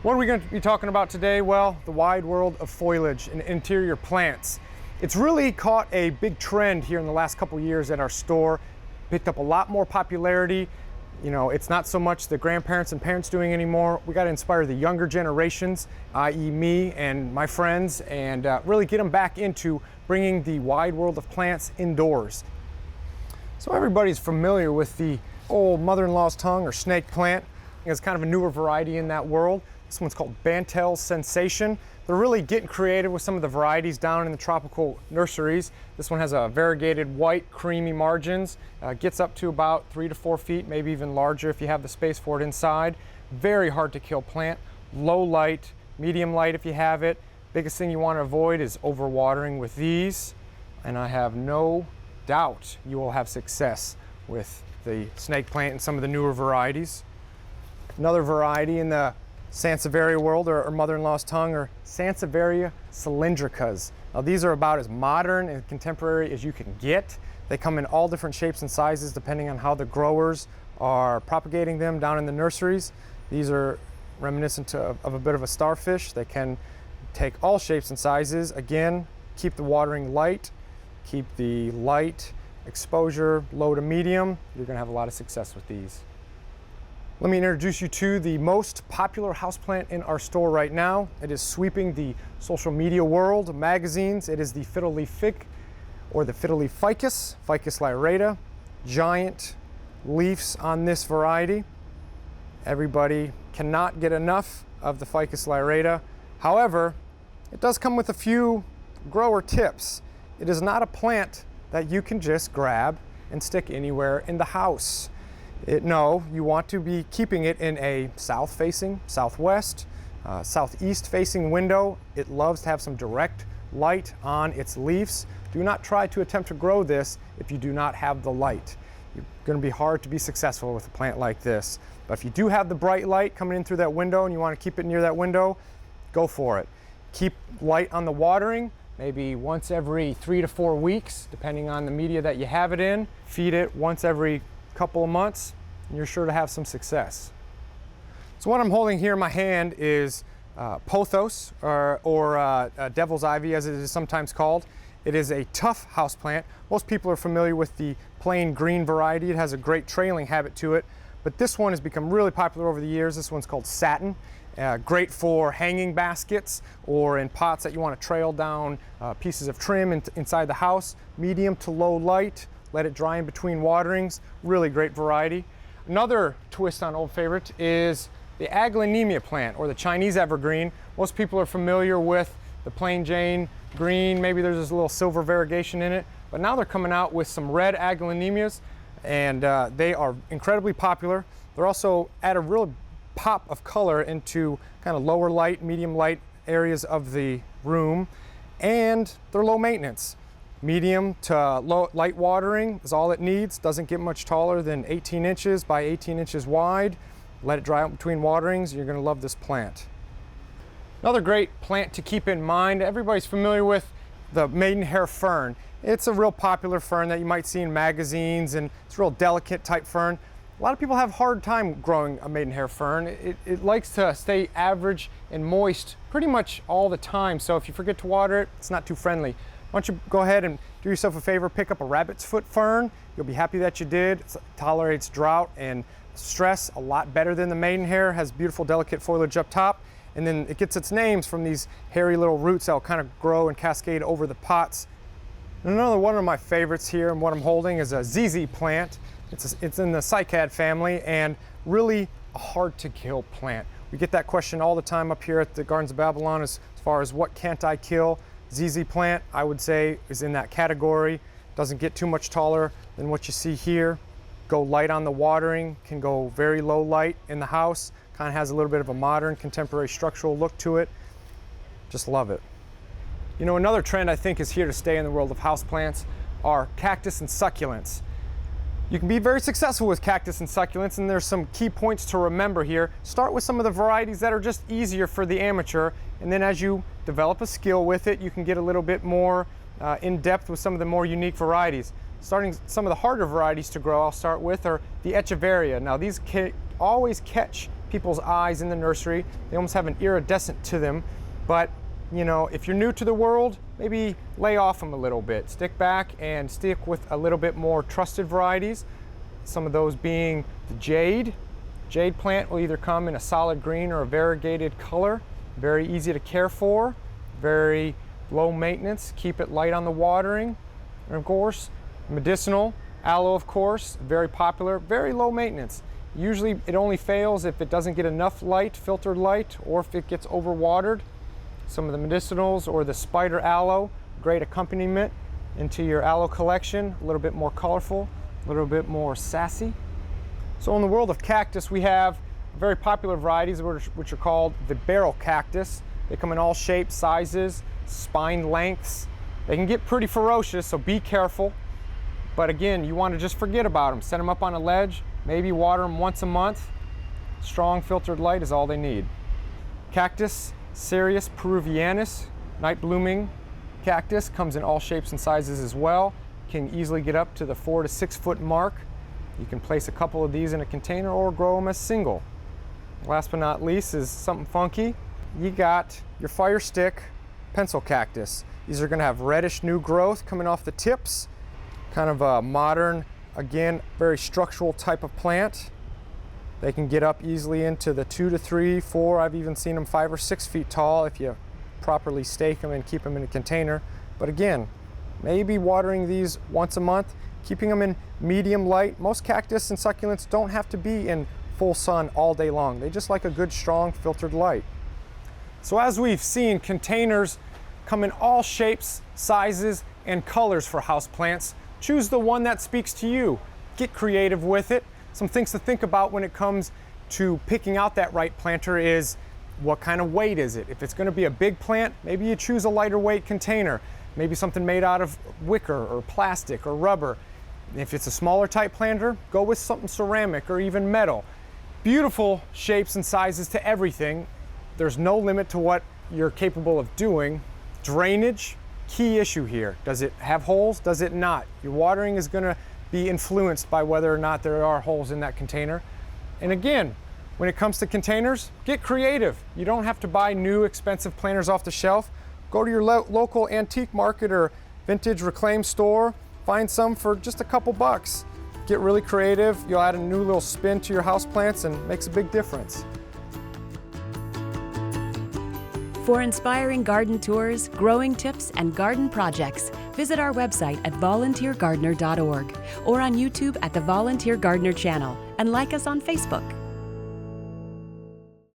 What are we going to be talking about today? Well, the wide world of foliage and interior plants. It's really caught a big trend here in the last couple years at our store. Picked up a lot more popularity. You know, it's not so much the grandparents and parents doing anymore. We got to inspire the younger generations, i.e. me and my friends, and really get them back into bringing the wide world of plants indoors. So everybody's familiar with the old mother-in-law's tongue or snake plant. It's kind of a newer variety in that world. This one's called Bantel Sensation. They're really getting creative with some of the varieties down in the tropical nurseries. This one has a variegated white, creamy margins. Gets up to about 3 to 4 feet, maybe even larger if you have the space for it inside. Very hard to kill plant. Low light, medium light if you have it. Biggest thing you want to avoid is overwatering with these. And I have no doubt you will have success with the snake plant and some of the newer varieties. Another variety in the Sanseviera world, or mother-in-law's tongue, or Sanseviera cylindricas. Now these are about as modern and contemporary as you can get. They come in all different shapes and sizes depending on how the growers are propagating them down in the nurseries. These are reminiscent of a bit of a starfish. They can take all shapes and sizes. Again, keep the watering light, keep the light exposure low to medium. You're going to have a lot of success with these. Let me introduce you to the most popular houseplant in our store right now. It is sweeping the social media world, magazines. It is the fiddle-leaf fig, or the fiddle-leaf ficus, Ficus Loretto. Giant leaves on this variety. Everybody cannot get enough of the Ficus Loretto. However, it does come with a few grower tips. It is not a plant that you can just grab and stick anywhere in the house. No, you want to be keeping it in a south-facing, southwest, southeast-facing window. It loves to have some direct light on its leaves. Do not try to attempt to grow this if you do not have the light. You're going to be hard to be successful with a plant like this. But if you do have the bright light coming in through that window and you want to keep it near that window, go for it. Keep light on the watering, maybe once every 3 to 4 weeks, depending on the media that you have it in. Feed it once every couple of months, and you're sure to have some success. So what I'm holding here in my hand is pothos, or devil's ivy as it is sometimes called. It is a tough houseplant. Most people are familiar with the plain green variety. It has a great trailing habit to it, but this one has become really popular over the years. This one's called Satin. Great for hanging baskets or in pots that you want to trail down pieces of trim inside the house. Medium to low light. Let it dry in between waterings. Really great variety. Another twist on old favorite is the Aglaonema plant, or the Chinese evergreen. Most people are familiar with the plain Jane green. Maybe there's this little silver variegation in it, but now they're coming out with some red Aglaonemas, and they are incredibly popular. They're also add a real pop of color into kind of lower light, medium light areas of the room, and they're low maintenance. Medium to low light watering is all it needs. Doesn't get much taller than 18 inches by 18 inches wide. Let it dry out between waterings. You're going to love this plant. Another great plant to keep in mind, everybody's familiar with the Maidenhair Fern. It's a real popular fern that you might see in magazines, and it's a real delicate type fern. A lot of people have a hard time growing a Maidenhair Fern. It likes to stay average and moist pretty much all the time, so if you forget to water it, it's not too friendly. Why don't you go ahead and do yourself a favor, pick up a rabbit's foot fern. You'll be happy that you did. It tolerates drought and stress a lot better than the Maidenhair. Has beautiful delicate foliage up top, and then it gets its names from these hairy little roots that will kind of grow and cascade over the pots. And another one of my favorites here, and what I'm holding, is a ZZ plant. It's in the cycad family, and really a hard to kill plant. We get that question all the time up here at the Gardens of Babylon as far as what can't I kill. ZZ plant, I would say, is in that category. Doesn't get too much taller than what you see here. Go light on the watering, can go very low light in the house. Kind of has a little bit of a modern, contemporary structural look to it. Just love it. You know, another trend I think is here to stay in the world of houseplants are cactus and succulents. You can be very successful with cactus and succulents, and there's some key points to remember here. Start with some of the varieties that are just easier for the amateur, and then as you develop a skill with it, you can get a little bit more in depth with some of the more unique varieties. Starting some of the harder varieties to grow, I'll start with, are the Echeveria. Now these always catch people's eyes in the nursery. They almost have an iridescent to them. But, you know, if you're new to the world, maybe lay off them a little bit. Stick back and stick with a little bit more trusted varieties. Some of those being the Jade. Jade plant will either come in a solid green or a variegated color. Very easy to care for, very low maintenance. Keep it light on the watering. And of course, medicinal. Aloe, of course, very popular, very low maintenance. Usually it only fails if it doesn't get enough light, filtered light, or if it gets overwatered. Some of the medicinals or the spider aloe, great accompaniment into your aloe collection, a little bit more colorful, a little bit more sassy. So in the world of cactus, we have very popular varieties which are called the barrel cactus. They come in all shapes, sizes, spine lengths. They can get pretty ferocious, so be careful. But again, you want to just forget about them. Set them up on a ledge, maybe water them once a month. Strong filtered light is all they need. Cactus, Cereus peruvianus, night blooming cactus, comes in all shapes and sizes as well. Can easily get up to the 4 to 6 foot mark. You can place a couple of these in a container or grow them as single. Last but not least is something funky. You got your fire stick pencil cactus. These are going to have reddish new growth coming off the tips. Kind of a modern, again, very structural type of plant. They can get up easily into the 2 to 3, 4, I've even seen them 5 or 6 feet tall if you properly stake them and keep them in a container. But again, maybe watering these once a month, keeping them in medium light. Most cactus and succulents don't have to be in full sun all day long. They just like a good, strong, filtered light. So as we've seen, containers come in all shapes, sizes, and colors for houseplants. Choose the one that speaks to you. Get creative with it. Some things to think about when it comes to picking out that right planter is what kind of weight is it? If it's going to be a big plant, maybe you choose a lighter weight container. Maybe something made out of wicker or plastic or rubber. If it's a smaller type planter, go with something ceramic or even metal. Beautiful shapes and sizes to everything. There's no limit to what you're capable of doing. Drainage, key issue here. Does it have holes? Does it not? Your watering is going to be influenced by whether or not there are holes in that container. And again, when it comes to containers, get creative. You don't have to buy new expensive planters off the shelf. Go to your local antique market or vintage reclaim store. Find some for just a couple bucks. Get really creative. You'll add a new little spin to your houseplants and it makes a big difference. For inspiring garden tours, growing tips, and garden projects, visit our website at volunteergardener.org or on YouTube at the Volunteer Gardener channel and like us on Facebook.